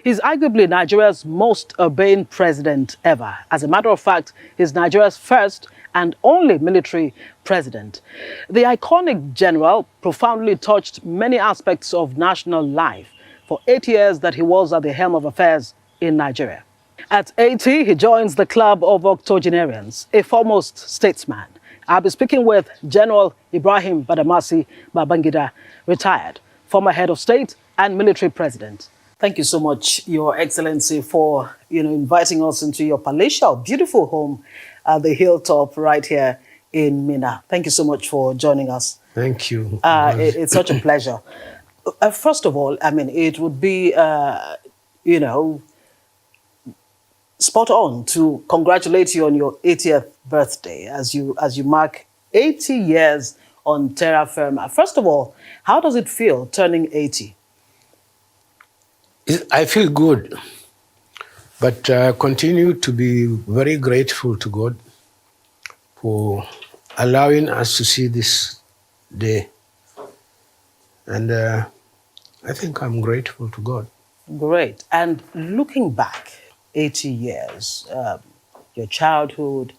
He's arguably Nigeria's most urbane president ever. As a matter of fact, he's Nigeria's first and only military president. The iconic general profoundly touched many aspects of national life for 8 years that he was at the helm of affairs in Nigeria. At 80, he joins the club of octogenarians, a foremost statesman. I'll be speaking with General Ibrahim Badamasi Babangida, retired, former head of state and military president. Thank you so much, Your Excellency, for inviting us into your palatial, beautiful home at the hilltop right here in Minna. Thank you so much for joining us. Thank you. It's such a pleasure. First of all, I mean, it would be, spot on to congratulate you on your 80th birthday as you mark 80 years on terra firma. First of all, how does it feel turning 80? I feel good, but I continue to be very grateful to God for allowing us to see this day. And I think I'm grateful to God. Great. And looking back 80 years, your childhood,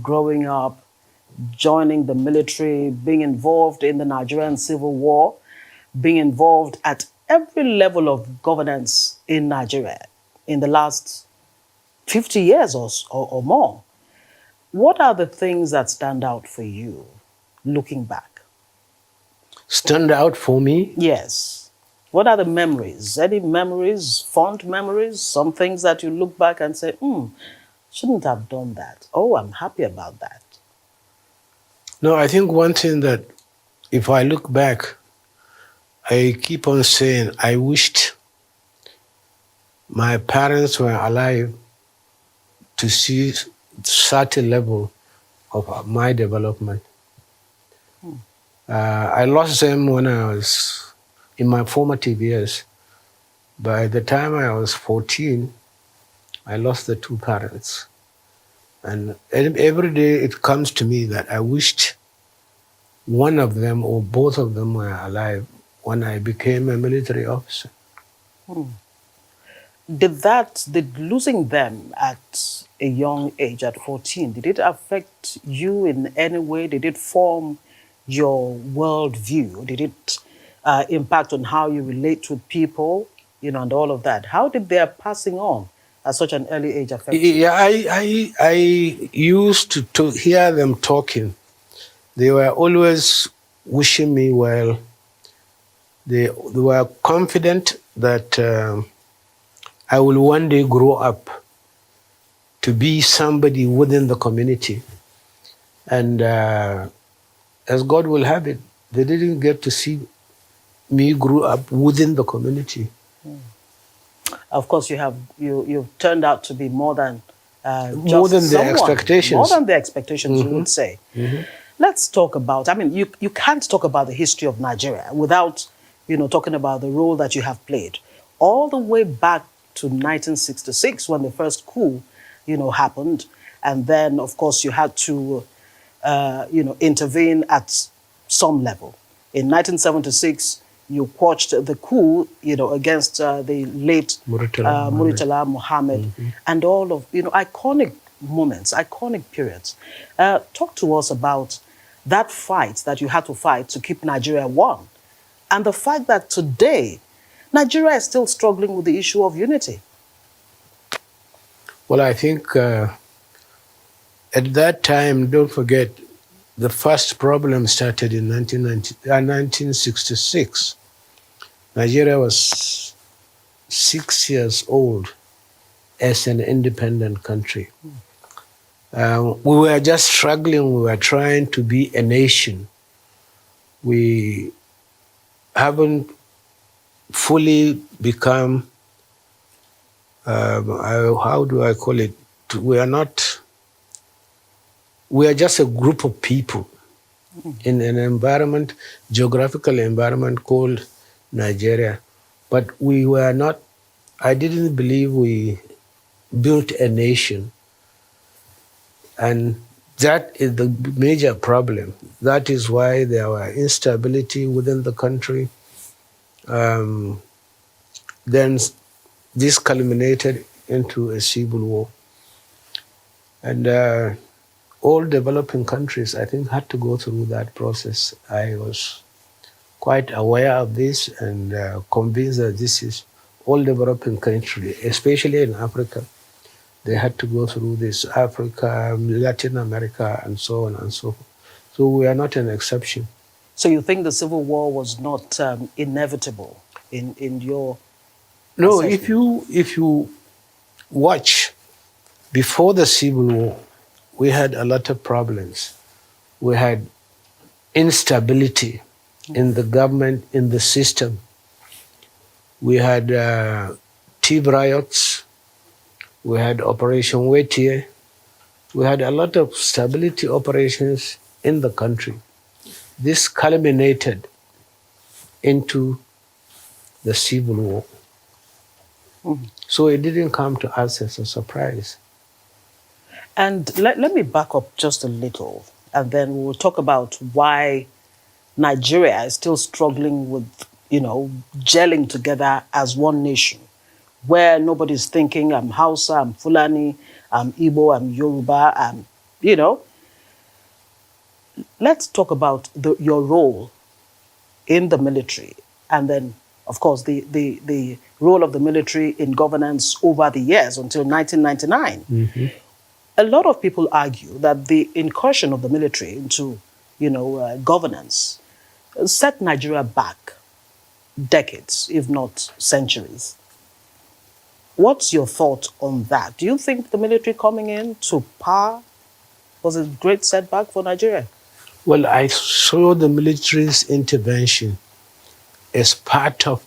growing up, joining the military, being involved in the Nigerian Civil War, being involved at every level of governance in Nigeria in the last 50 years or more. What are the things that stand out for you looking back? Stand out for me? Yes. What are the memories? Any memories, fond memories, some things that you look back and say, shouldn't have done that. Oh, I'm happy about that. No, I think one thing that if I look back, I keep on saying I wished my parents were alive to see such a level of my development. I lost them when I was in my formative years. By the time I was 14, I lost the two parents. And every day it comes to me that I wished one of them or both of them were alive when I became a military officer. Did losing them at a young age, at 14, did it affect you in any way? Did it form your worldview? Did it impact on how you relate with people, and all of that? How did their passing on at such an early age affect you? Yeah, I used to hear them talking. They were always wishing me well. They were confident that I will one day grow up to be somebody within the community. And as God will have it, they didn't get to see me grow up within the community. Of course, you've turned out to be more than more than someone, their expectations. More than the expectations, you would say. Let's talk about, you can't talk about the history of Nigeria without, talking about the role that you have played. All the way back to 1966 when the first coup, happened. And then, of course, you had to, intervene at some level. In 1976, you quashed the coup, against the late Muritala Mohammed, and all of, iconic moments, iconic periods. Talk to us about that fight that you had to fight to keep Nigeria one, and the fact that today, Nigeria is still struggling with the issue of unity. Well, I think at that time, don't forget, the first problem started in 1966. Nigeria was 6 years old as an independent country. We were just struggling. We were trying to be a nation. We haven't fully become, how do I call it? We are just a group of people in an environment, geographical environment called Nigeria. But we were not, I didn't believe we built a nation. And that is the major problem. That is why there were instability within the country. Then this culminated into a civil war. And all developing countries, I think, had to go through that process. I was quite aware of this and convinced that this is all developing countries, especially in Africa. They had to go through this, Africa, Latin America, and so on and so forth. So we are not an exception. So you think the Civil War was not inevitable in your No, assessment? if you watch, before the Civil War, we had a lot of problems. We had instability in the government, in the system. We had tea riots. We had Operation Wetier. We had a lot of stability operations in the country. This culminated into the Civil War. So it didn't come to us as a surprise. And let me back up just a little, and then we'll talk about why Nigeria is still struggling with, gelling together as one nation, where nobody's thinking, I'm Hausa, I'm Fulani, I'm Igbo, I'm Yoruba, Let's talk about your role in the military, and then, of course, the role of the military in governance over the years until 1999. Mm-hmm. A lot of people argue that the incursion of the military into, governance set Nigeria back decades, if not centuries. What's your thought on that? Do you think the military coming in to power was a great setback for Nigeria? Well, I saw the military's intervention as part of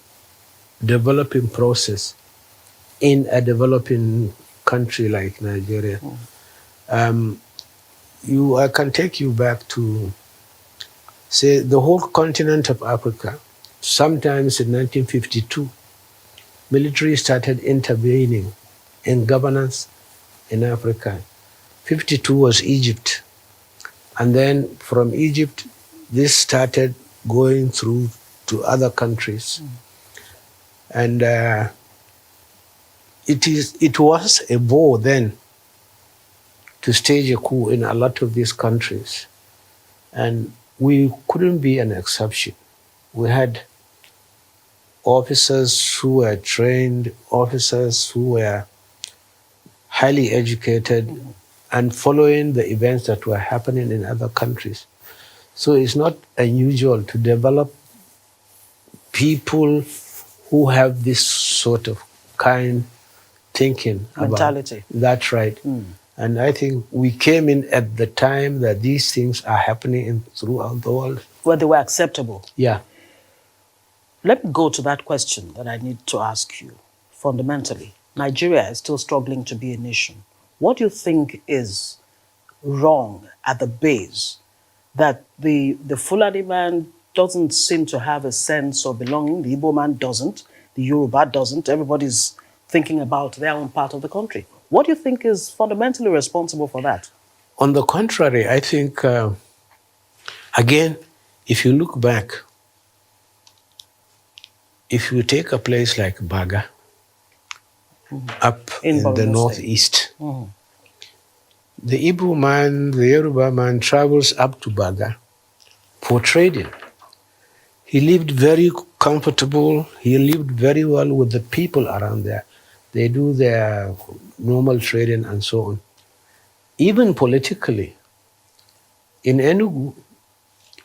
developing process in a developing country like Nigeria. I can take you back to, say, the whole continent of Africa. Sometimes in 1952, military started intervening in governance in Africa. 52 was Egypt. And then from Egypt, this started going through to other countries. And it was a war then to stage a coup in a lot of these countries. And we couldn't be an exception. We had officers who were trained, officers who were highly educated, and following the events that were happening in other countries. So it's not unusual to develop people who have this sort of kind thinking Mentality. That's right. And I think we came in at the time that these things are happening throughout the world. Where they were acceptable. Yeah. Let me go to that question that I need to ask you. Fundamentally, Nigeria is still struggling to be a nation. What do you think is wrong at the base that the Fulani man doesn't seem to have a sense of belonging, the Igbo man doesn't, the Yoruba doesn't, everybody's thinking about their own part of the country? What do you think is fundamentally responsible for that? On the contrary, I think, again, if you look back, if you take a place like Baga, up in the northeast, the Igbo man, the Yoruba man travels up to Baga for trading. He lived very comfortable. He lived very well with the people around there. They do their normal trading and so on. Even politically, in Enugu,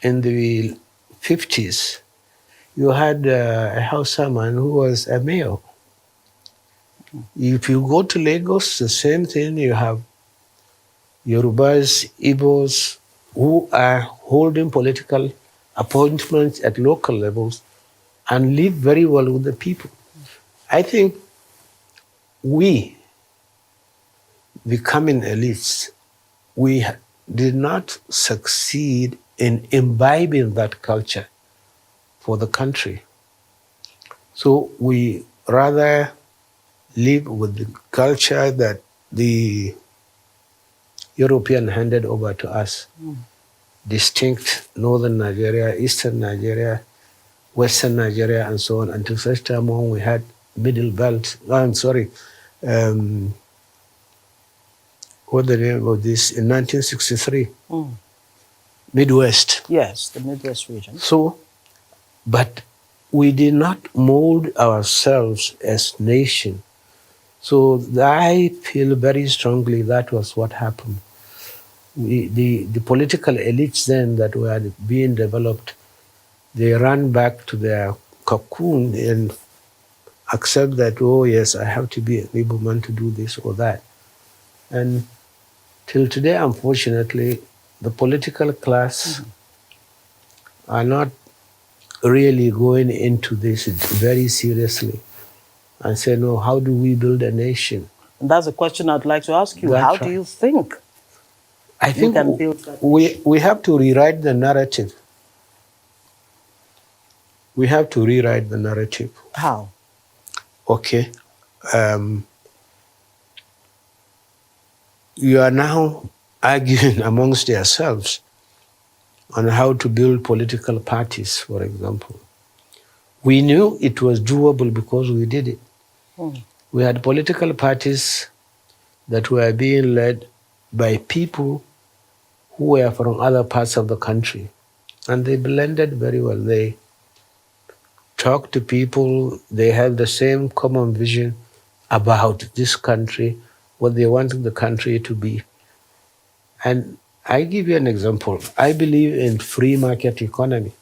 in the 50s, you had a Hausa man who was a mayor. If you go to Lagos, the same thing, you have Yorubas, Igbos, who are holding political appointments at local levels and live very well with the people. I think we, becoming elites, we did not succeed in imbibing that culture for the country. So we rather live with the culture that the European handed over to us. Distinct northern Nigeria, eastern Nigeria, western Nigeria, and so on, until such time when we had Middle Belt. I'm sorry. What the name of this? In 1963. Midwest. Yes, the Midwest region. So, but we did not mold ourselves as nation. So I feel very strongly that was what happened. The political elites then that were being developed, they ran back to their cocoon and accept that, oh yes, I have to be an able man to do this or that. And till today, unfortunately, the political class are not really going into this very seriously and say, no, how do we build a nation? And that's a question I'd like to ask you. That's How right. do you think I think can build that we have to rewrite the narrative. We have to rewrite the narrative. How? Okay. You are now arguing amongst yourselves on how to build political parties, for example. We knew it was doable because we did it. We had political parties that were being led by people who were from other parts of the country. And they blended very well. They talked to people, they had the same common vision about this country, what they wanted the country to be. And I give you an example. I believe in free market economy.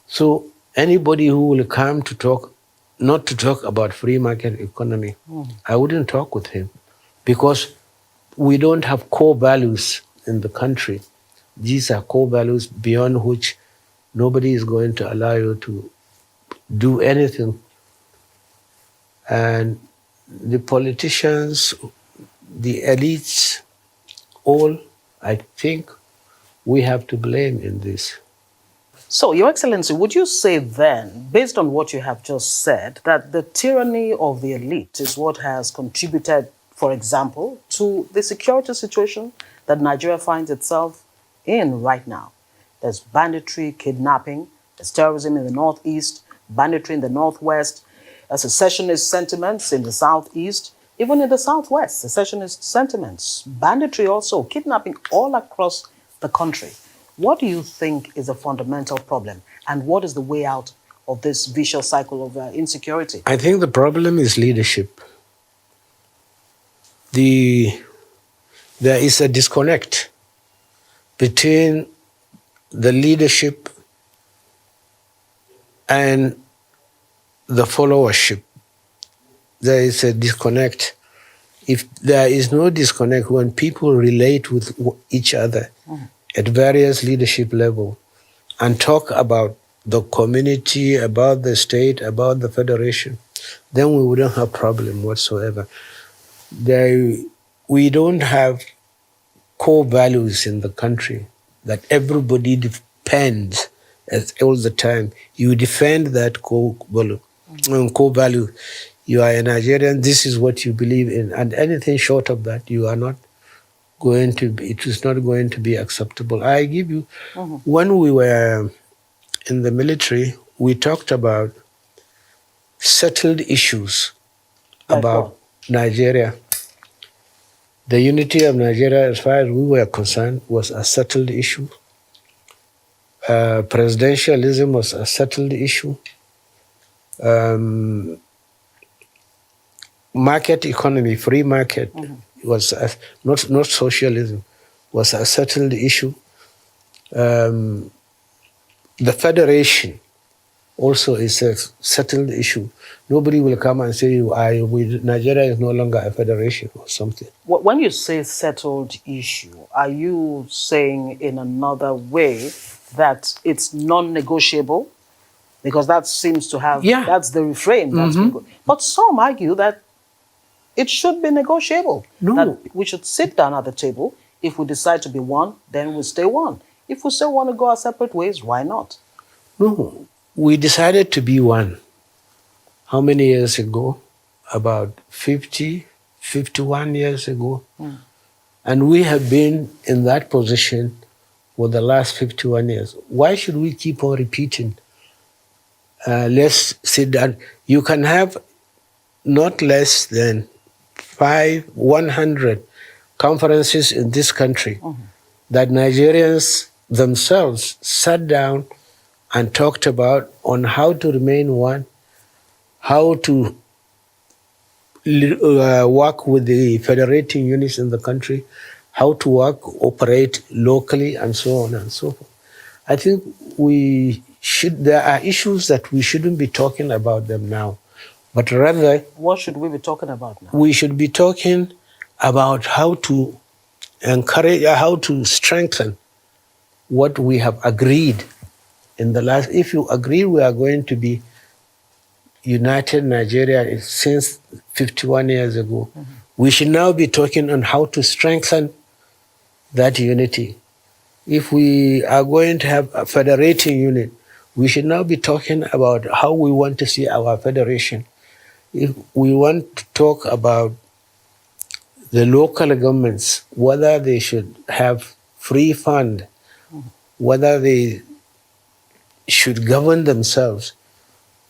So anybody who will come to talk, not to talk about free market economy, I wouldn't talk with him because we don't have core values in the country. These are core values beyond which nobody is going to allow you to do anything. And the politicians, the elites, all, I think, we have to blame in this. So, Your Excellency, would you say then, based on what you have just said, that the tyranny of the elite is what has contributed, for example, to the security situation that Nigeria finds itself in right now? There's banditry, kidnapping, there's terrorism in the northeast, banditry in the northwest, secessionist sentiments in the southeast, even in the southwest, secessionist sentiments, banditry also, kidnapping all across the country. What do you think is a fundamental problem, and what is the way out of this vicious cycle of insecurity? I think the problem is leadership. There is a disconnect between the leadership and the followership. There is a disconnect. If there is no disconnect, when people relate with each other at various leadership levels and talk about the community, about the state, about the federation, then we wouldn't have problem whatsoever. We don't have core values in the country that everybody depends all the time. You defend that core value. You are a Nigerian, this is what you believe in, and anything short of that, you are not going to be, it is not going to be acceptable. I give you, when we were in the military, we talked about settled issues about Nigeria. The unity of Nigeria, as far as we were concerned, was a settled issue. Presidentialism was a settled issue. Market economy, free market, was not socialism, was a settled issue. The federation also is a settled issue. Nobody will come and say, Nigeria is no longer a federation or something. When you say settled issue, are you saying in another way that it's non-negotiable? Because that seems to have, that's the refrain. But some argue that it should be negotiable. No. That we should sit down at the table. If we decide to be one, then we stay one. If we still want to go our separate ways, why not? No, we decided to be one. How many years ago? About 50, 51 years ago. And we have been in that position for the last 51 years. Why should we keep on repeating? Let's sit down. You can have not less than 100 conferences in this country that Nigerians themselves sat down and talked about on how to remain one, how to work with the federating units in the country, how to operate locally, and so on and so forth. I think there are issues that we shouldn't be talking about them now, but rather, what should we be talking about now? We should be talking about how to encourage, how to strengthen what we have agreed in the last. If you agree we are going to be united Nigeria since 51 years ago, we should now be talking on how to strengthen that unity. If we are going to have a federating unit, we should now be talking about how we want to see our federation. If we want to talk about the local governments, whether they should have free fund, whether they should govern themselves,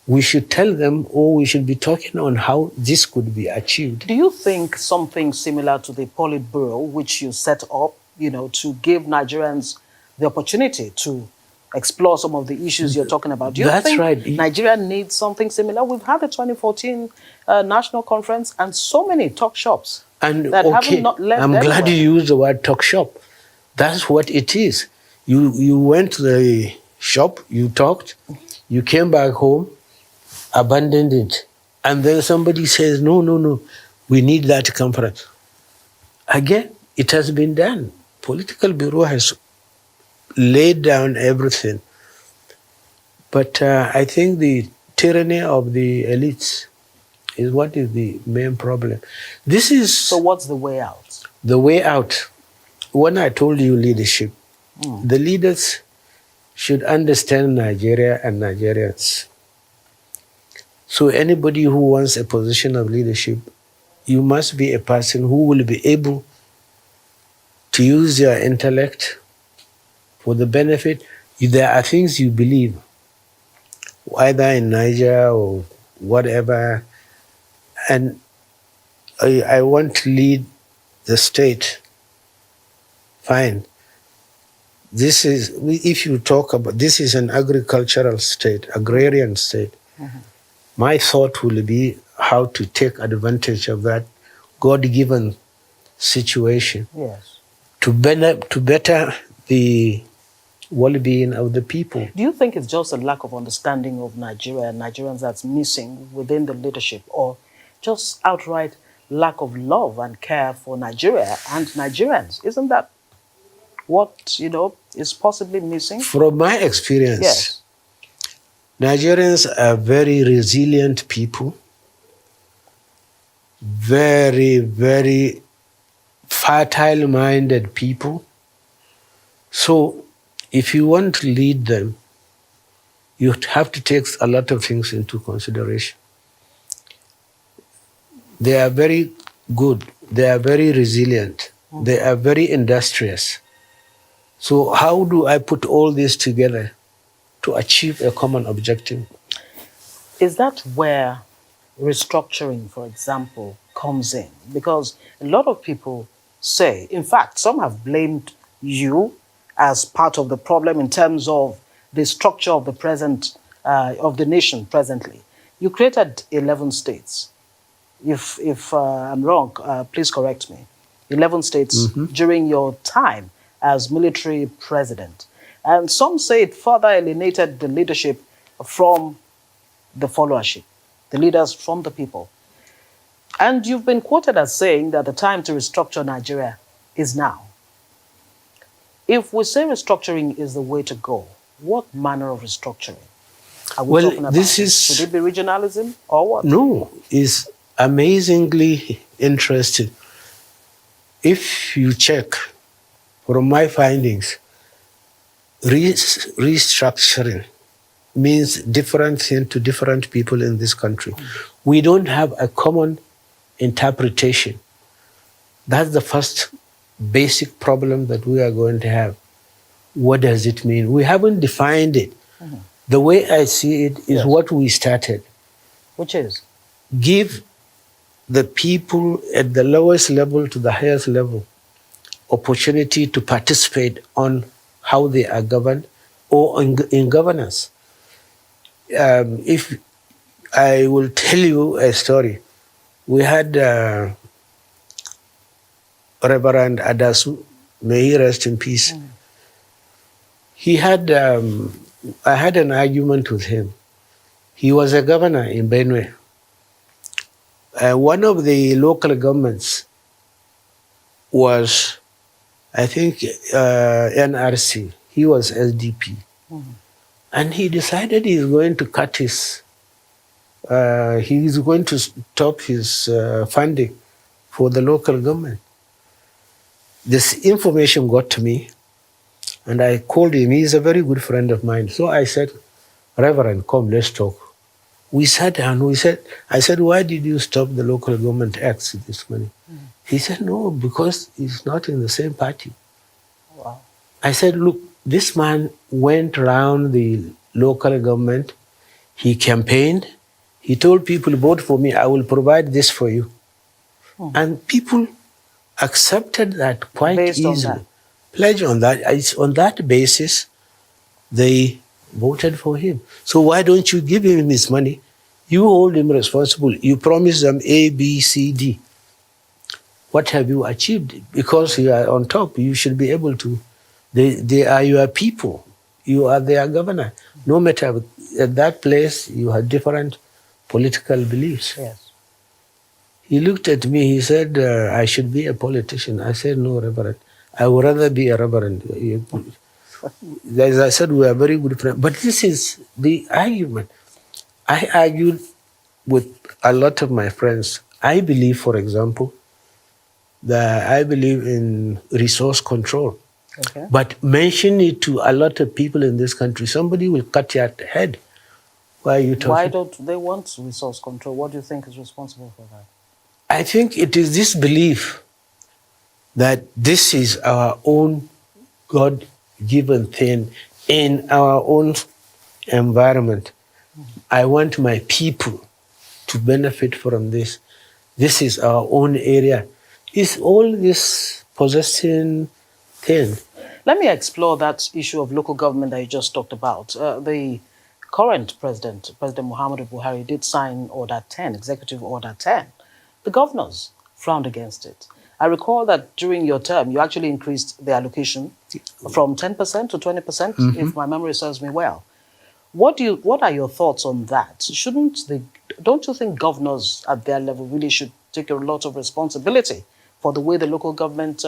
we should tell them, or we should be talking on how this could be achieved. Do you think something similar to the Politburo, which you set up, to give Nigerians the opportunity to explore some of the issues you're talking about? Do you think Nigeria needs something similar? We've had the 2014 National Conference and so many talk shops and that haven't not led I'm glad you used the word talk shop. That's what it is. You went to the shop, you talked, you came back home, abandoned it, and then somebody says, no, we need that conference. Again, it has been done. Political Bureau has laid down everything. But I think the tyranny of the elites is what is the main problem. So what's the way out? The way out, when I told you leadership, the leaders should understand Nigeria and Nigerians. So anybody who wants a position of leadership, you must be a person who will be able to use your intellect for the benefit. There are things you believe, either in Niger or whatever, and I want to lead the state. Fine. If you talk about, this is an agricultural state, agrarian state. My thought will be how to take advantage of that God-given situation. Yes. To better the well-being of the people. Do you think it's just a lack of understanding of Nigeria and Nigerians that's missing within the leadership, or just outright lack of love and care for Nigeria and Nigerians? Isn't that what, is possibly missing? From my experience, yes, Nigerians are very resilient people, very, very fertile-minded people. So if you want to lead them, you have to take a lot of things into consideration. They are very good. They are very resilient. They are very industrious. So how do I put all this together to achieve a common objective? Is that where restructuring, for example, comes in? Because a lot of people say, in fact, some have blamed you as part of the problem in terms of the structure of the nation presently. You created 11 states. If I'm wrong, please correct me. 11 states during your time as military president. And some say it further alienated the leadership from the followership, the leaders from the people. And you've been quoted as saying that the time to restructure Nigeria is now. If we say restructuring is the way to go, what manner of restructuring are we talking about? Should it be regionalism or what? No, it's amazingly interesting. If you check from my findings, restructuring means different thing to different people in this country. We don't have a common interpretation. That's the first basic problem that we are going to have. What does it mean? We haven't defined it. The way I see it is what we started. Which is? Give the people at the lowest level to the highest level opportunity to participate on how they are governed or in governance. If I will tell you a story, we had Reverend Adasu, may he rest in peace. He had, I had an argument with him. He was a governor in Benue. One of the local governments was, I think, NRC. He was SDP. And he decided he's going to cut his, he's going to stop his funding for the local government. This information got to me, and I called him. He's a very good friend of mine. So I said, Reverend, come, let's talk. We sat down, I said, why did you stop the local government acts this money? He said, no, because he's not in the same party. Wow. I said, look, this man went around the local government, he campaigned, he told people, vote for me, I will provide this for you. And people accepted that quite Based on easily. that. Pledge on that. It's on that basis they voted for him. So why don't you give him his money? You hold him responsible. You promise them A, B, C, D. What have you achieved? Because you are on top, you should be able to. They are your people. You are their governor. No matter at that place, you have different political beliefs. Yes. He looked at me, he said, I should be a politician. I said, no, Reverend. I would rather be a reverend. As I said, we are very good friends. But this is the argument. I argued with a lot of my friends. I believe, for example, that I believe in resource control. Okay. But mention it to a lot of people in this country, somebody will cut your head. Why are you talking? Why don't they want resource control? What do you think is responsible for that? I think it is this belief that this is our own God-given thing in our own environment. I want my people to benefit from this. This is our own area. It's all this possessing thing. Let me explore that issue of local government that you just talked about. The current president, President Muhammadu Buhari, did sign Order 10, Executive Order 10. The governors frowned against it. I recall that during your term, you actually increased the allocation from 10% to 20%, if my memory serves me well. What are your thoughts on that? Don't you think governors at their level really should take a lot of responsibility for the way the local government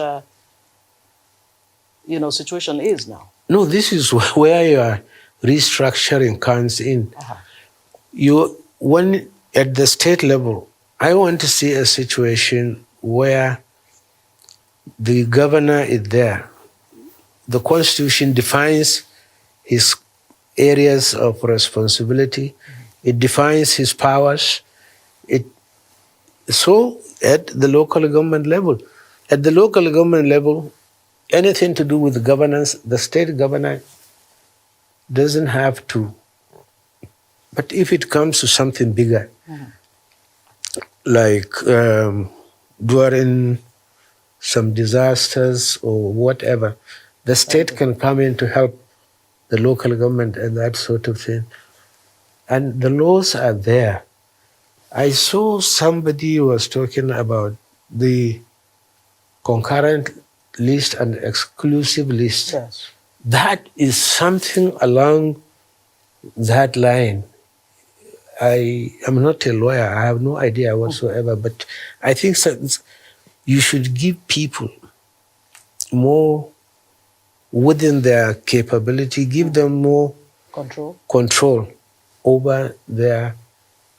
situation is now? No, this is where your restructuring comes in. When at the state level, I want to see a situation where the governor is there. The Constitution defines his areas of responsibility. It defines his powers. So at the local government level, anything to do with governance, the state governor doesn't have to. But if it comes to something bigger, like during some disasters or whatever, the state can come in to help the local government and that sort of thing. And the laws are there. I saw somebody was talking about the concurrent list and exclusive list. Yes. That is something along that line. I am not a lawyer. I have no idea whatsoever, but I think you should give people more within their capability, give them more control over their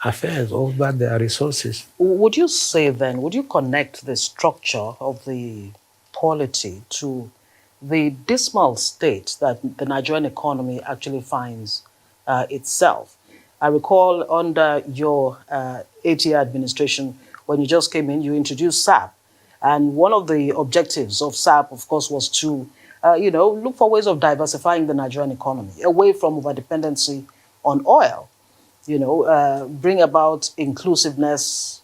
affairs, over their resources. Would you say then, would you connect the structure of the polity to the dismal state that the Nigerian economy actually finds itself? I recall under your 8-year administration, when you just came in, you introduced SAP. And one of the objectives of SAP, of course, was to look for ways of diversifying the Nigerian economy away from overdependency on oil, bring about inclusiveness,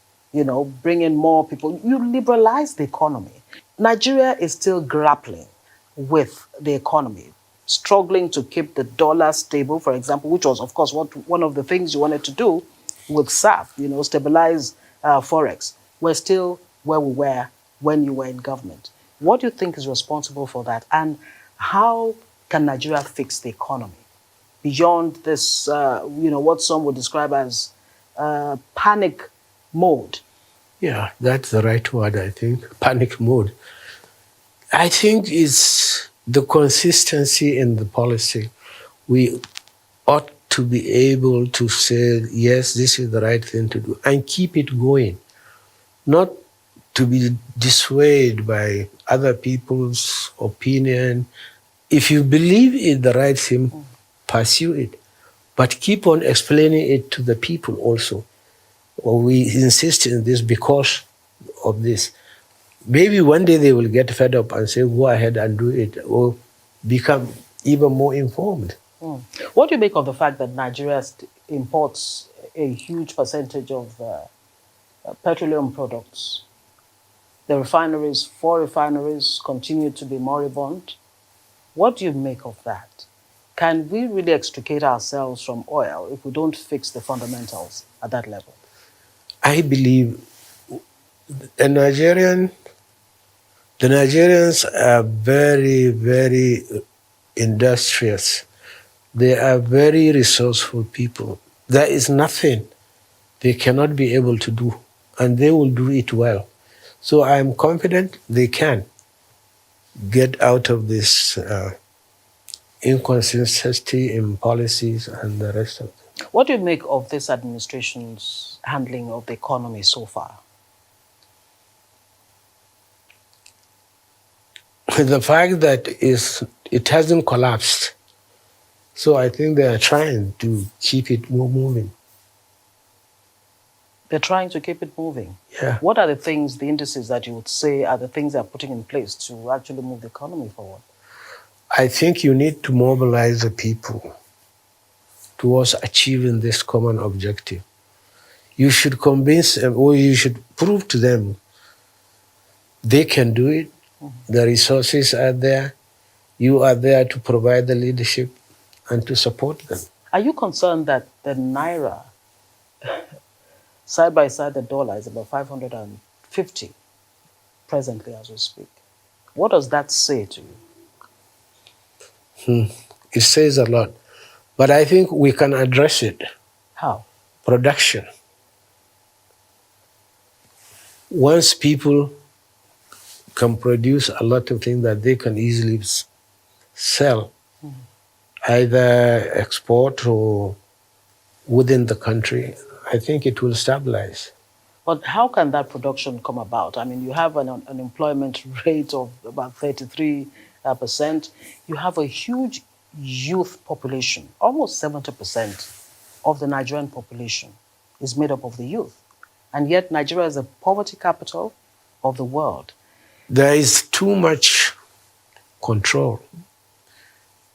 bring in more people. You liberalize the economy. Nigeria is still grappling with the economy, struggling to keep the dollar stable, for example, which was, of course, one of the things you wanted to do with SAF, stabilize Forex. We're still where we were when you were in government. What do you think is responsible for that? And how can Nigeria fix the economy beyond this, what some would describe as panic mode? Yeah, that's the right word, I think. Panic mode. I think it's the consistency in the policy. We ought to be able to say, yes, this is the right thing to do, and keep it going, not to be dissuaded by other people's opinion. If you believe it's the right thing, pursue it, but keep on explaining it to the people also. Or we insist in this because of this. Maybe one day they will get fed up and say, go ahead and do it, or become even more informed. What do you make of the fact that Nigeria imports a huge percentage of petroleum products? The refineries, 4 refineries, continue to be moribund. What do you make of that? Can we really extricate ourselves from oil if we don't fix the fundamentals at that level? I believe the Nigerians are very, very industrious. They are very resourceful people. There is nothing they cannot be able to do, and they will do it well. So I am confident they can get out of this inconsistency in policies and the rest of it. What do you make of this administration's handling of the economy so far? The fact that it hasn't collapsed. So I think they are trying to keep it moving. They're trying to keep it moving. Yeah. What are the things, the indices that you would say are the things they're putting in place to actually move the economy forward? I think you need to mobilize the people towards achieving this common objective. You should convince them, or you should prove to them they can do it. The resources are there. You are there to provide the leadership and to support them. Are you concerned that the Naira, side by side the dollar, is about 550 presently as we speak? What does that say to you? It says a lot. But I think we can address it. How? Production. Once people can produce a lot of things that they can easily sell, either export or within the country, I think it will stabilize. But how can that production come about? I mean, you have an unemployment rate of about 33%. You have a huge youth population. Almost 70% of the Nigerian population is made up of the youth. And yet Nigeria is the poverty capital of the world. There is too much control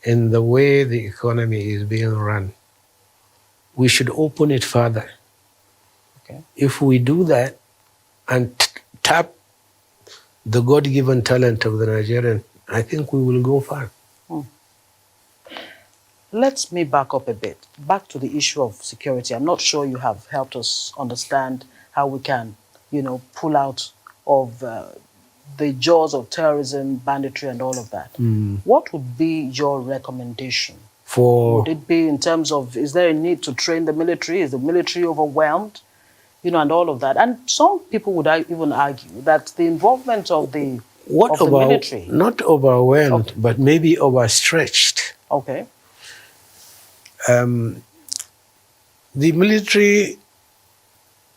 in the way the economy is being run. We should open it further. Okay. If we do that and tap the God-given talent of the Nigerian, I think we will go far. Let's me back up a bit. Back to the issue of security. I'm not sure you have helped us understand how we can, pull out of the jaws of terrorism, banditry, and all of that. What would be your recommendation? Would it be in terms of, is there a need to train the military? Is the military overwhelmed? And all of that. And some people would even argue that the involvement of the military... Not overwhelmed, but maybe overstretched. Okay. The military,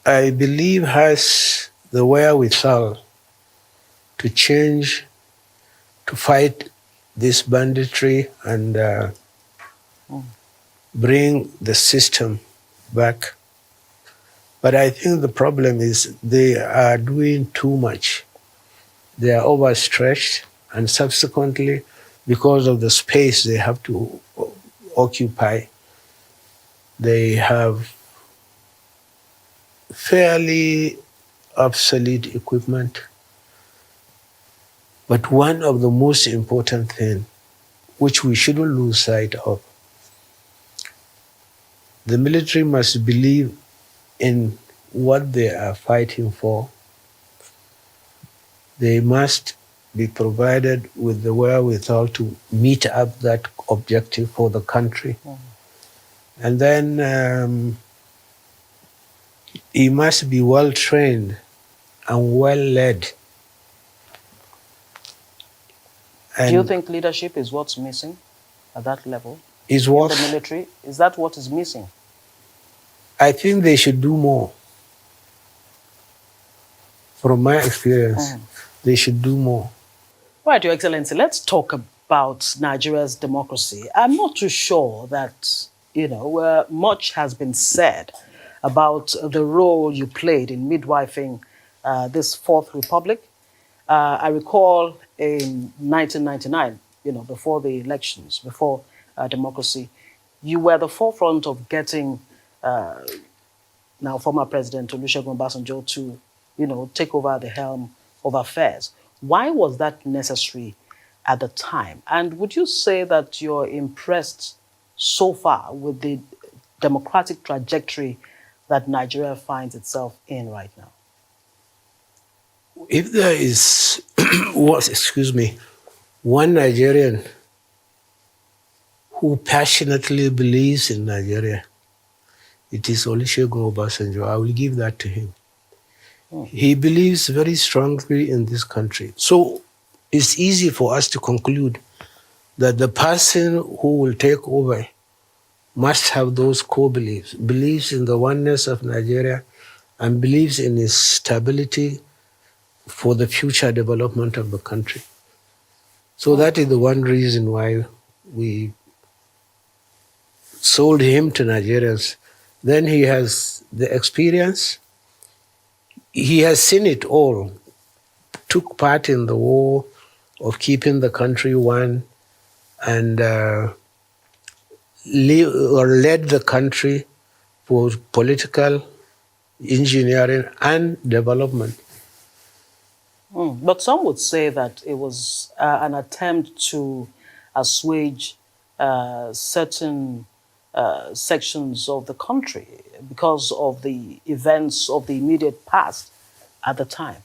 I believe, has the wherewithal to change, to fight this banditry and bring the system back. But I think the problem is they are doing too much. They are overstretched, and subsequently, because of the space they have to occupy, they have fairly obsolete equipment. But one of the most important things, which we shouldn't lose sight of, the military must believe in what they are fighting for. They must be provided with the wherewithal to meet up that objective for the country. And then he must be well trained and well led. Do you think leadership is what's missing at that level? Is what? In the military? Is that what is missing? I think they should do more. From my experience, they should do more. Right, Your Excellency, let's talk about Nigeria's democracy. I'm not too sure that, much has been said about the role you played in midwifing this Fourth Republic. I recall in 1999, before the elections, before democracy, you were at the forefront of getting now former President Olusegun Obasanjo to, take over the helm of affairs. Why was that necessary at the time? And would you say that you're impressed so far with the democratic trajectory that Nigeria finds itself in right now? If there is, one Nigerian who passionately believes in Nigeria, it is Olusegun Obasanjo. I will give that to him. He believes very strongly in this country. So it's easy for us to conclude that the person who will take over must have those core beliefs, believes in the oneness of Nigeria and believes in its stability for the future development of the country. So that is the one reason why we sold him to Nigerians. Then he has the experience. He has seen it all, took part in the war of keeping the country one, and led the country for political engineering and development. But some would say that it was an attempt to assuage certain sections of the country because of the events of the immediate past at the time.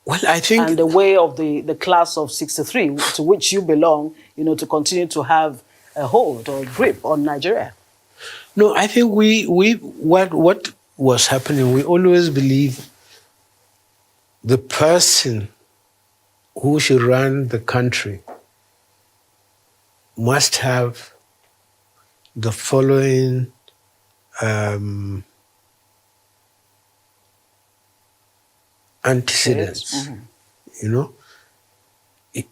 Well, I think... And the way of the class of 63, to which you belong, to continue to have a hold or grip on Nigeria. No, I think what was happening, we always believe the person who should run the country must have the following antecedents.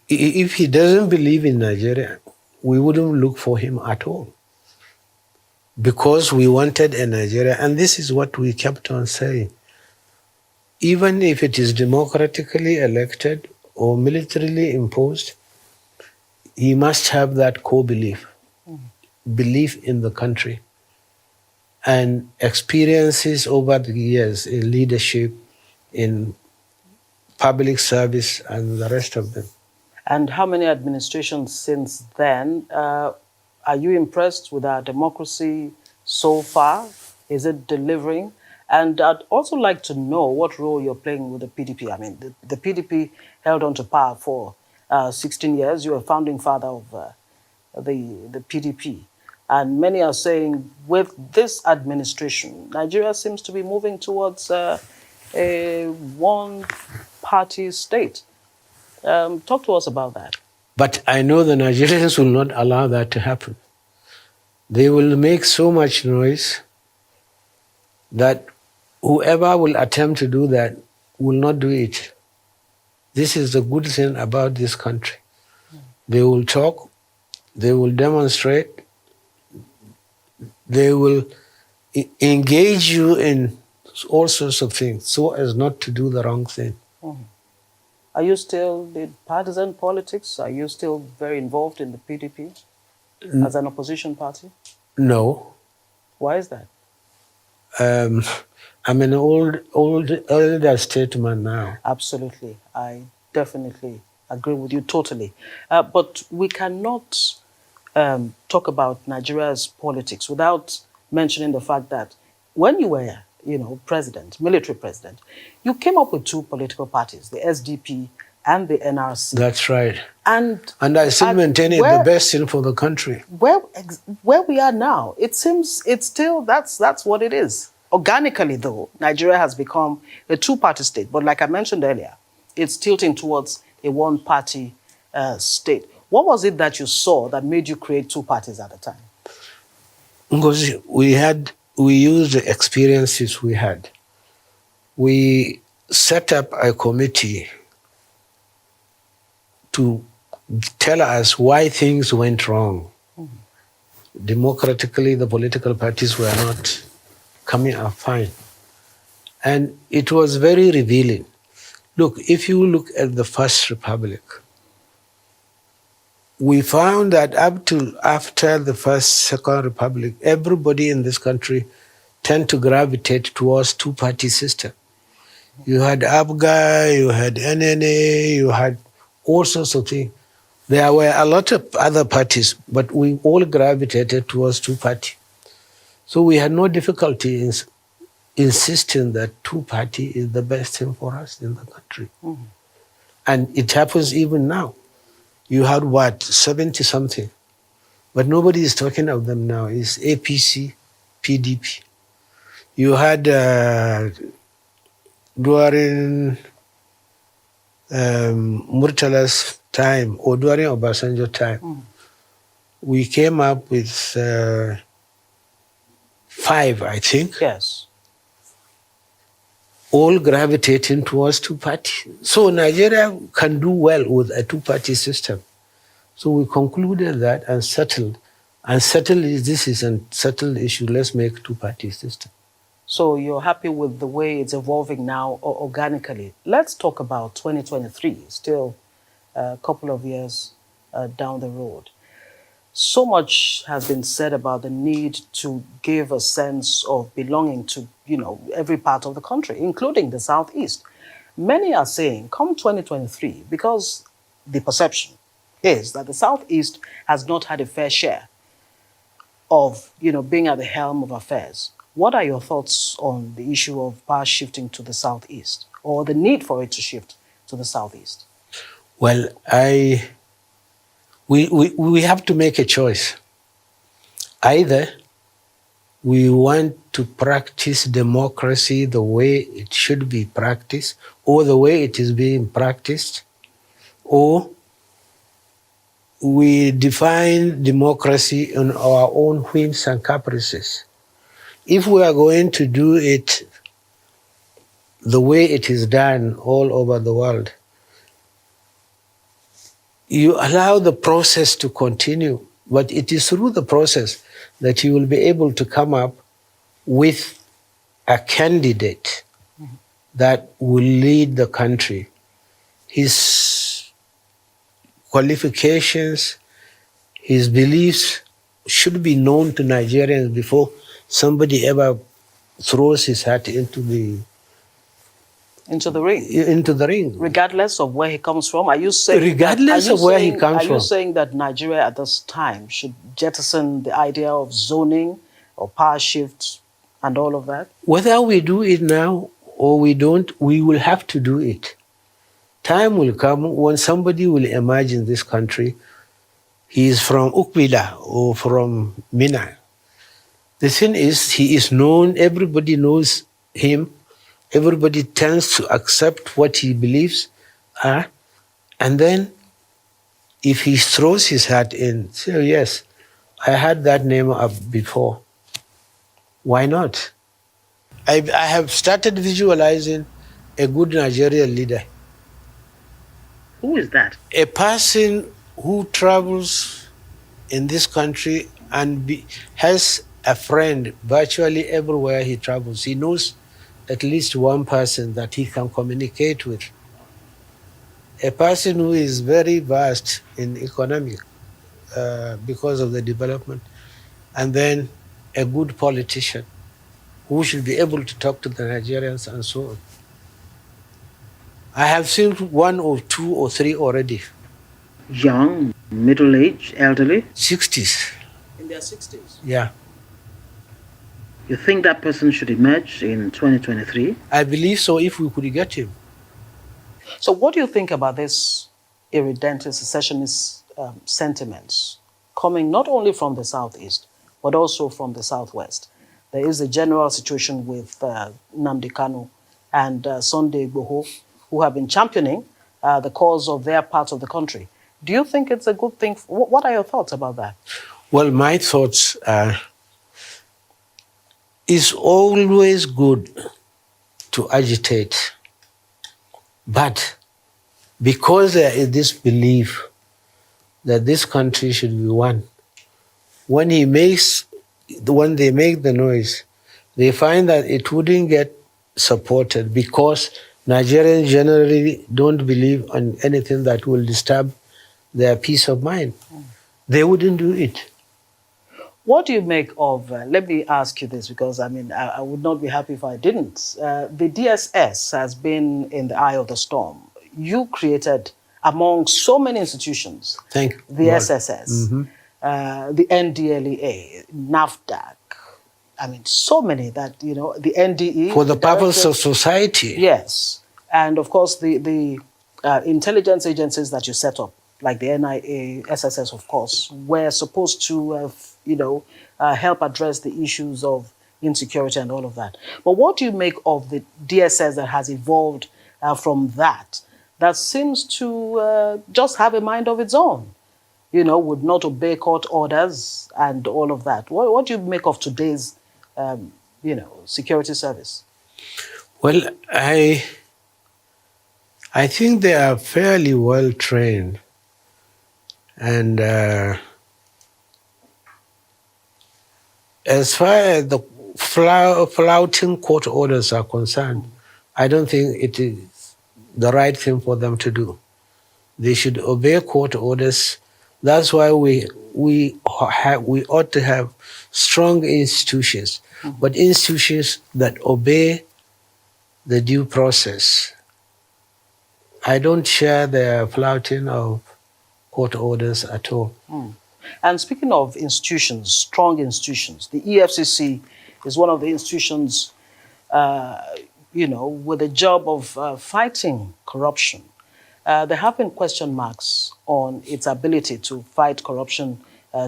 If he doesn't believe in Nigeria, we wouldn't look for him at all, because we wanted a Nigeria, and this is what we kept on saying. Even if it is democratically elected or militarily imposed, he must have that core belief, belief in the country, and experiences over the years in leadership, in public service, and the rest of them. And how many administrations since then? Are you impressed with our democracy so far? Is it delivering? And I'd also like to know what role you're playing with the PDP. I mean, the PDP held on to power for 16 years. You're a founding father of the PDP. And many are saying with this administration, Nigeria seems to be moving towards a one-party state. Talk to us about that. But I know the Nigerians will not allow that to happen. They will make so much noise that whoever will attempt to do that will not do it. This is the good thing about this country. They will talk, they will demonstrate, they will engage you in all sorts of things so as not to do the wrong thing. Are you still in partisan politics? Are you still very involved in the PDP as an opposition party? No. Why is that? I'm an elder statesman now. Absolutely. I definitely agree with you totally. But we cannot talk about Nigeria's politics without mentioning the fact that when you were, president, military president, you came up with two political parties, the SDP and the NRC. That's right. And I still maintain it the best thing for the country. Where we are now, it seems it's still, that's what it is. Organically, though, Nigeria has become a two-party state. But like I mentioned earlier, it's tilting towards a one-party state. What was it that you saw that made you create two parties at a time? Because we used the experiences we had. We set up a committee to tell us why things went wrong. Mm-hmm. Democratically, the political parties were not coming up fine. And it was very revealing. Look, if you look at the First Republic, we found that up to after the Second Republic, everybody in this country tend to gravitate towards two-party system. You had ABGA, you had NNA, you had all sorts of things. There were a lot of other parties, but we all gravitated towards two-party. So we had no difficulty in insisting that two-party is the best thing for us in the country. Mm-hmm. And it happens even now. You had 70-something, but nobody is talking of them now. It's APC, PDP. You had during Murtala's time, or during Obasanjo time, we came up with 5, I think. Yes. All gravitating towards two-party. So Nigeria can do well with a two-party system. So we concluded that and settled. And this is a settled issue. Let's make a two-party system. So you're happy with the way it's evolving now organically. Let's talk about 2023, still a couple of years down the road. So much has been said about the need to give a sense of belonging to, every part of the country, including the Southeast. Many are saying, come 2023, because the perception is that the Southeast has not had a fair share of, being at the helm of affairs. What are your thoughts on the issue of power shifting to the Southeast, or the need for it to shift to the Southeast? Well, we have to make a choice. Either we want to practice democracy the way it should be practiced, or the way it is being practiced, or we define democracy on our own whims and caprices. If we are going to do it the way it is done all over the world, you allow the process to continue, but it is through the process that you will be able to come up with a candidate that will lead the country. His qualifications, his beliefs should be known to Nigerians before somebody ever throws his hat into the ring. Regardless of where he comes from? Are you saying Are you saying that Nigeria at this time should jettison the idea of zoning or power shift and all of that? Whether we do it now or we don't, we will have to do it. Time will come when somebody will emerge in this country. He is from Ukbila or from Mina. The thing is, he is known, everybody knows him. Everybody tends to accept what he believes, and then if he throws his hat in, say, yes, I had that name up before. Why not? I have started visualizing a good Nigerian leader. Who is that? A person who travels in this country and has a friend virtually everywhere he travels. He knows at least one person that he can communicate with. A person who is very vast in economic because of the development, and then a good politician who should be able to talk to the Nigerians and so on. I have seen 1 or 2 or 3 already. Young, middle-aged, elderly? 60s. In their 60s? Yeah. You think that person should emerge in 2023? I believe so, if we could get him. So what do you think about this irredentist secessionist sentiments coming not only from the southeast, but also from the southwest? There is a general situation with Nnamdi Kanu and Sunday Igboho, who have been championing the cause of their part of the country. Do you think it's a good thing? What are your thoughts about that? Well, my thoughts are, it's always good to agitate, but because there is this belief that this country should be one, when they make the noise, they find that it wouldn't get supported because Nigerians generally don't believe on anything that will disturb their peace of mind. They wouldn't do it. What do you make of, let me ask you this, because I mean, I would not be happy if I didn't. The DSS has been in the eye of the storm. You created, among so many institutions, the SSS, the NDLEA, NAFDAC, I mean, so many that, you know, the NDE. For the purpose of society. Yes. And of course, the intelligence agencies that you set up, like the NIA, SSS, of course, were supposed to, help address the issues of insecurity and all of that. But what do you make of the DSS that has evolved from that seems to just have a mind of its own, would not obey court orders and all of that? What do you make of today's, security service? Well, I think they are fairly well trained, and as far as the flouting court orders are concerned, I don't think it is the right thing for them to do. They should obey court orders. That's why we ought to have strong institutions, but institutions that obey the due process. I don't share the flouting of court orders at all. And speaking of institutions, strong institutions, the EFCC is one of the institutions, with the job of fighting corruption. There have been question marks on its ability to fight corruption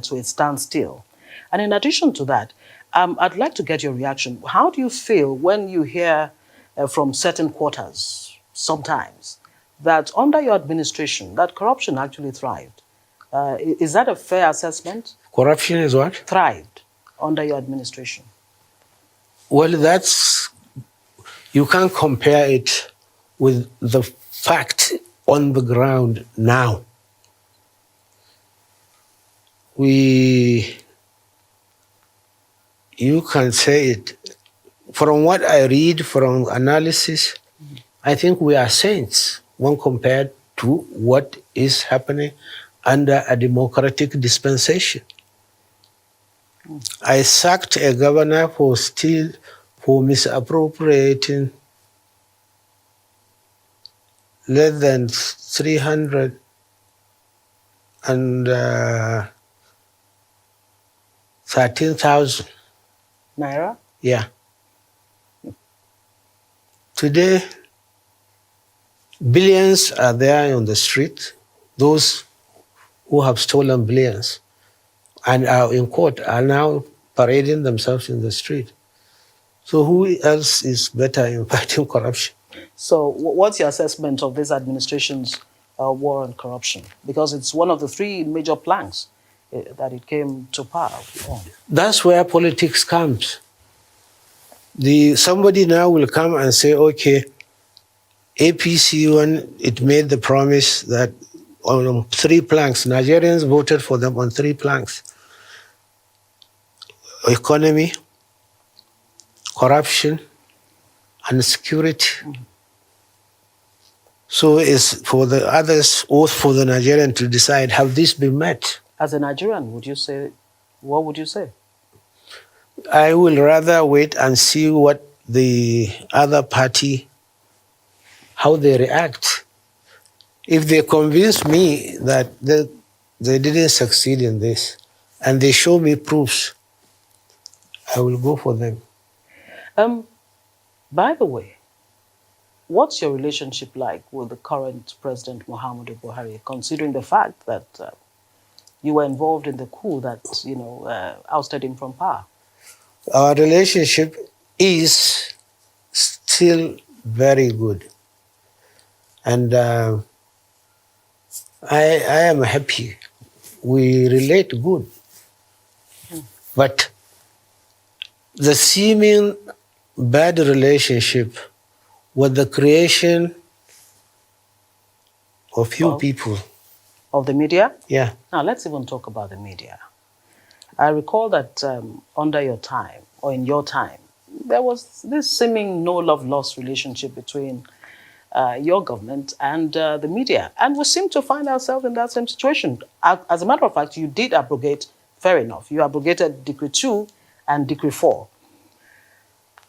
to its standstill. And in addition to that, I'd like to get your reaction. How do you feel when you hear from certain quarters, sometimes, that under your administration, that corruption actually thrived? Is that a fair assessment? Corruption is what? Thrived under your administration. Well, you can't compare it with the fact on the ground now. You can say it. From what I read, from analysis, I think we are saints when compared to what is happening under a democratic dispensation. I sacked a governor for misappropriating less than 313,000 Naira? Yeah. Today, billions are there on the street. Those who have stolen billions and are in court are now parading themselves in the street. So who else is better in fighting corruption? So what's your assessment of this administration's war on corruption? Because it's one of the 3 major planks that it came to power on. That's where politics comes. Somebody now will come and say, okay, APC, when it made the promise that on 3 planks, Nigerians voted for them on 3 planks: economy, corruption, and security. So it's for the others, or for the Nigerian to decide, have this been met? As a Nigerian, what would you say? I will rather wait and see what the other party, how they react. If they convince me that they didn't succeed in this, and they show me proofs, I will go for them. By the way, what's your relationship like with the current President Muhammadu Buhari, considering the fact that you were involved in the coup that, ousted him from power? Our relationship is still very good. And I am happy. We relate good. But the seeming bad relationship was the creation of few people. Of the media? Yeah. Now, let's even talk about the media. I recall that under your time, or in your time, there was this seeming no-love-lost relationship between your government and the media. And we seem to find ourselves in that same situation. As a matter of fact, you did abrogate, fair enough, you abrogated Decree 2 and Decree 4.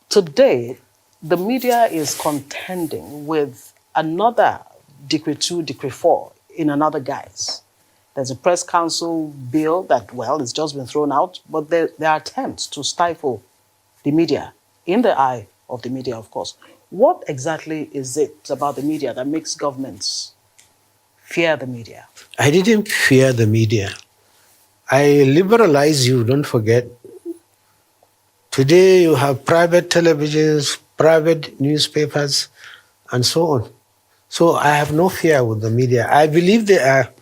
Today, the media is contending with another Decree 2, Decree 4 in another guise. There's a press council bill that, well, it's just been thrown out, but there are attempts to stifle the media, in the eye of the media, of course. What exactly is it about the media that makes governments fear the media? I didn't fear the media. I liberalize you, don't forget. Today you have private televisions, private newspapers, and so on. So I have no fear with the media. I believe they are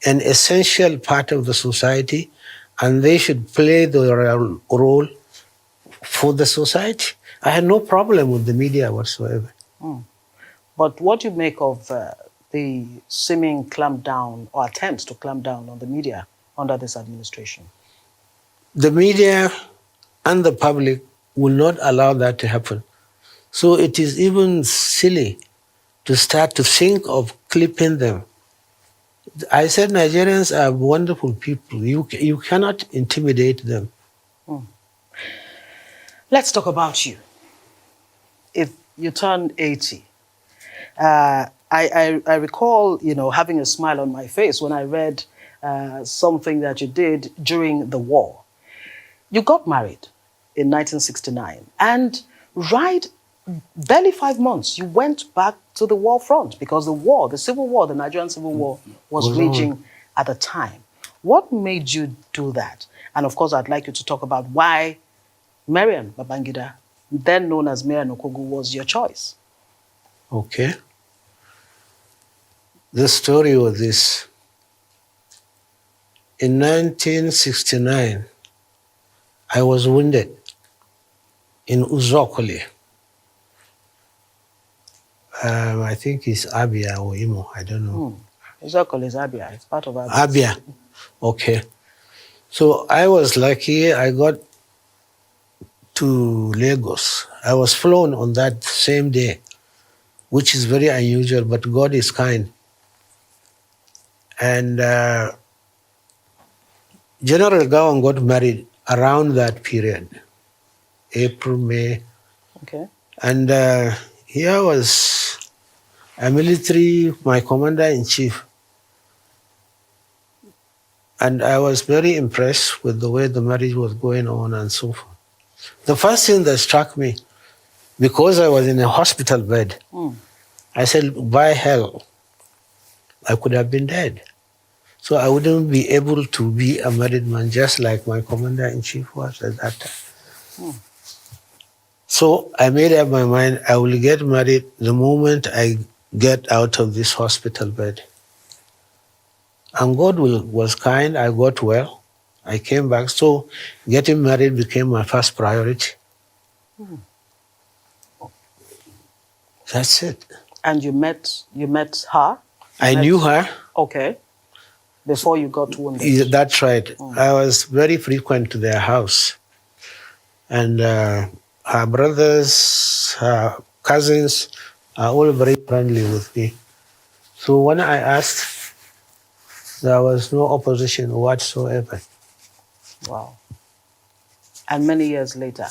an essential part of the society, and they should play their role for the society. I had no problem with the media whatsoever. But what do you make of the seeming clampdown or attempts to clamp down on the media under this administration? The media and the public will not allow that to happen. So it is even silly to start to think of clipping them. I said Nigerians are wonderful people. You cannot intimidate them. Let's talk about you. If you turned 80, I recall, having a smile on my face when I read something that you did during the war. You got married in 1969, and barely 5 months, you went back to the war front because the Civil War, the Nigerian Civil War, was raging at the time. What made you do that? And of course, I'd like you to talk about why Mariam Babangida, then known as Mariam Okogu, was your choice. Okay. The story was this. In 1969, I was wounded in Uzokole. I think it's Abia or Imo, I don't know. Uzokole is Abia. It's part of Abia. Abia, okay. So I was lucky. I got to Lagos. I was flown on that same day, which is very unusual, but God is kind. And General Gowon got married around that period, April, May. Okay. And here was a military, my commander-in-chief. And I was very impressed with the way the marriage was going on and so forth. The first thing that struck me, because I was in a hospital bed, I said, by hell, I could have been dead. So I wouldn't be able to be a married man just like my commander-in-chief was at that time. So I made up my mind I will get married the moment I get out of this hospital bed. And God was kind, I got well, I came back. So getting married became my first priority. That's it. And you met her? I knew her. Okay. Before you got wounded? That's right. I was very frequent to their house. And her brothers, her cousins are all very friendly with me. So when I asked, there was no opposition whatsoever. Wow. And many years later,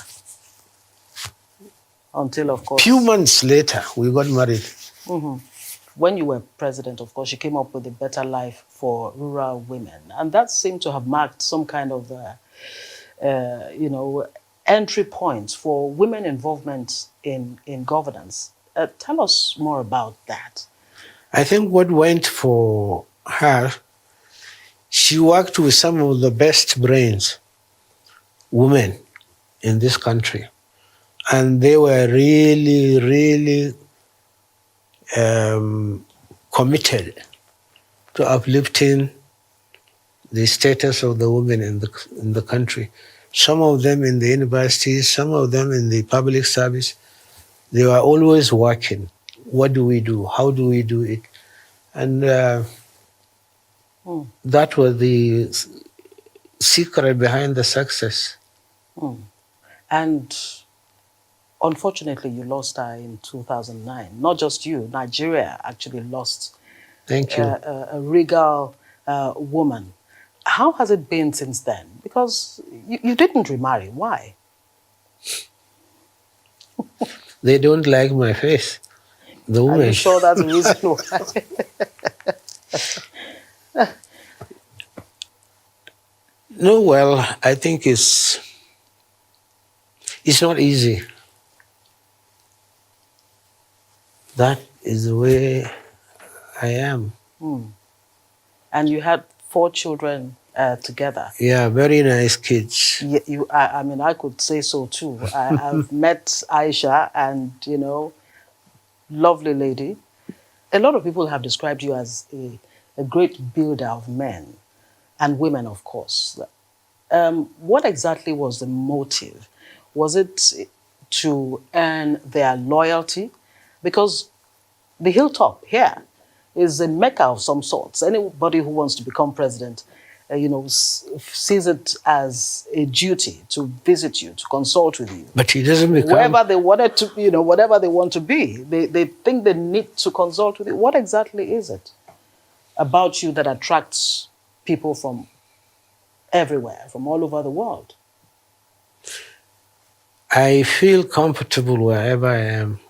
until, of course... Few months later, we got married. When you were president, of course, you came up with a better life for rural women. And that seemed to have marked some kind of, entry point for women involvement in governance. Tell us more about that. I think what went for her, she worked with some of the best brains, women in this country. And they were really, really committed to uplifting the status of the women in the country. Some of them in the universities, some of them in the public service. They were always working. What do we do? How do we do it? And that was the secret behind the success. And unfortunately, you lost her in 2009. Not just you, Nigeria actually lost Thank you. A regal woman. How has it been since then? Because you didn't remarry. Why? They don't like my face. The women. Are you sure that's the reason why? No, well, I think it's not easy. That is the way I am. And you had 4 children together. Yeah, very nice kids. I mean, I could say so too. I've met Aisha, and, lovely lady. A lot of people have described you as a great builder of men and women, of course. What exactly was the motive? Was it to earn their loyalty? Because the hilltop here is a mecca of some sorts. Anybody who wants to become president, sees it as a duty to visit you, to consult with you. But he doesn't become... Wherever they wanted to, whatever they want to be, they think they need to consult with you. What exactly is it about you that attracts people from everywhere, from all over the world? I feel comfortable wherever I am,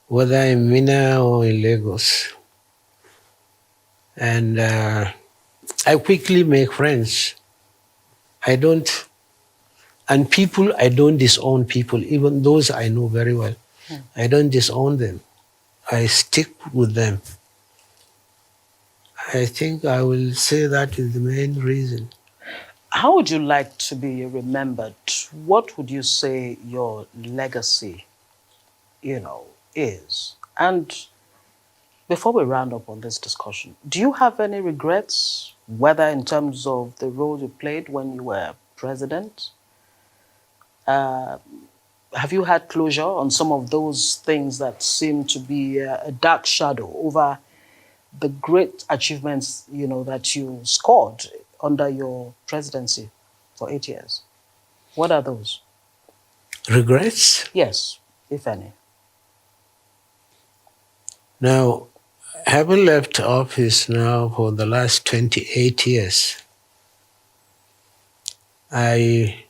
whether in Minna or in Lagos. And I quickly make friends. I don't disown people, even those I know very well. I don't disown them. I stick with them. I think I will say that is the main reason. How would you like to be remembered? What would you say your legacy, is? And before we round up on this discussion, do you have any regrets, whether in terms of the role you played when you were president? Have you had closure on some of those things that seem to be a dark shadow over the great achievements, that you scored under your presidency for 8 years? What are those? Regrets? Yes, if any. Now, having left office now for the last 28 years, I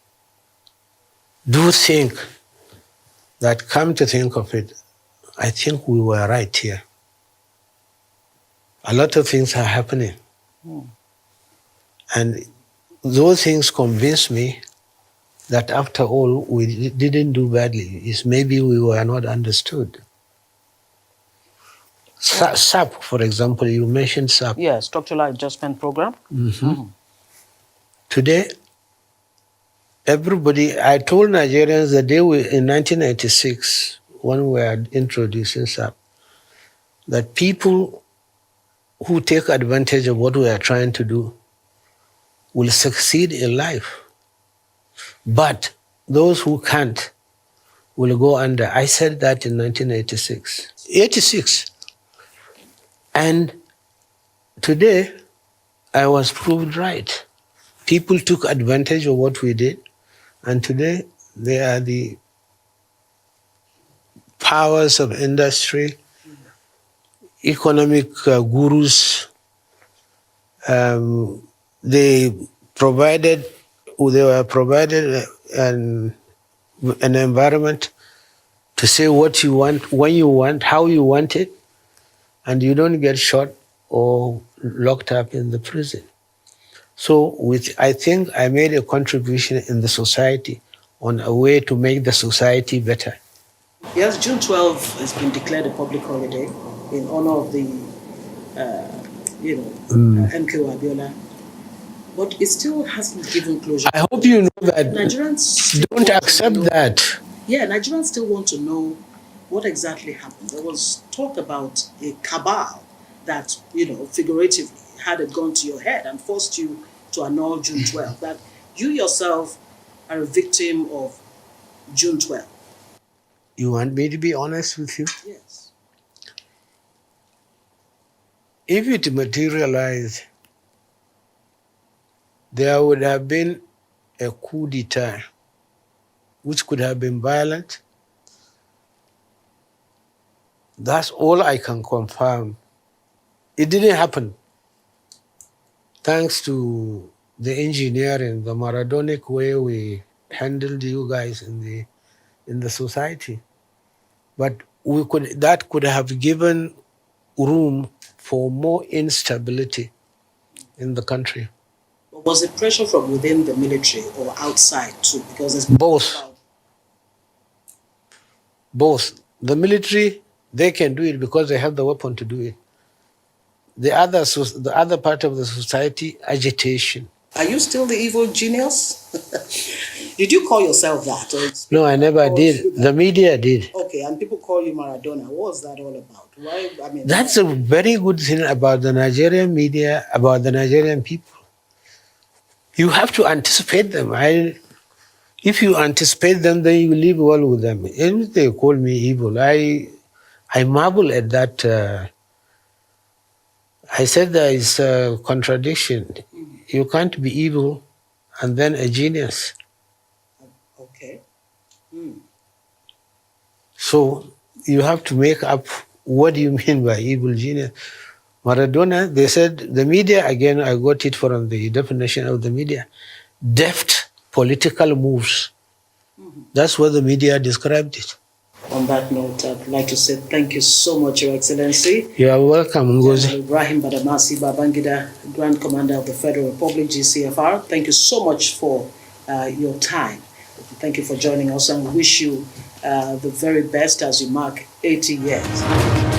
do think that, come to think of it, I think we were right here. A lot of things are happening. And those things convince me that after all, we didn't do badly. It's maybe we were not understood. SAP, for example, you mentioned SAP. Yeah, Structural Adjustment Program. Today, I told Nigerians the day in 1996, when we were introducing SAP, that people who take advantage of what we are trying to do will succeed in life. But those who can't will go under. I said that in 1986. 86. And today, I was proved right. People took advantage of what we did, and today they are the powers of industry, economic gurus. They provided they were provided an environment to say what you want, when you want, how you want it, and you don't get shot or locked up in the prison. So I think I made a contribution in the society on a way to make the society better. Yes, June 12th has been declared a public holiday in honor of the, MK Abiola, but it still hasn't given closure. I hope you know that Nigerians don't accept that. Yeah, Nigerians still want to know what exactly happened. There was talk about a cabal that, figuratively, had it gone to your head and forced you to annul June 12th, that you yourself are a victim of June 12th. You want me to be honest with you? Yes. If it materialized, there would have been a coup d'etat, which could have been violent. That's all I can confirm. It didn't happen. Thanks to the engineering, the Maradonic way we handled you guys in the society. But that could have given room for more instability in the country. Was it pressure from within the military or outside too? Because there's both. The military, they can do it because they have the weapon to do it. The other part of the society, agitation. Are you still the evil genius? Did you call yourself that? No, I never did. The media did. Okay, and people call you Maradona. What was that all about? Why? That's a very good thing about the Nigerian media, about the Nigerian people. You have to anticipate them. If you anticipate them, then you live well with them. If they call me evil, I marvel at that. I said there is a contradiction. You can't be evil and then a genius. Okay. So you have to make up what do you mean by evil genius. Maradona, they said, the media, again, I got it from the definition of the media, deft political moves. That's what the media described it. On that note, I'd like to say thank you so much, Your Excellency. You are welcome, Ngozi. Ibrahim Badamasi Babangida, Grand Commander of the Federal Republic, GCFR. Thank you so much for your time. Thank you for joining us, and we wish you the very best as you mark 80 years.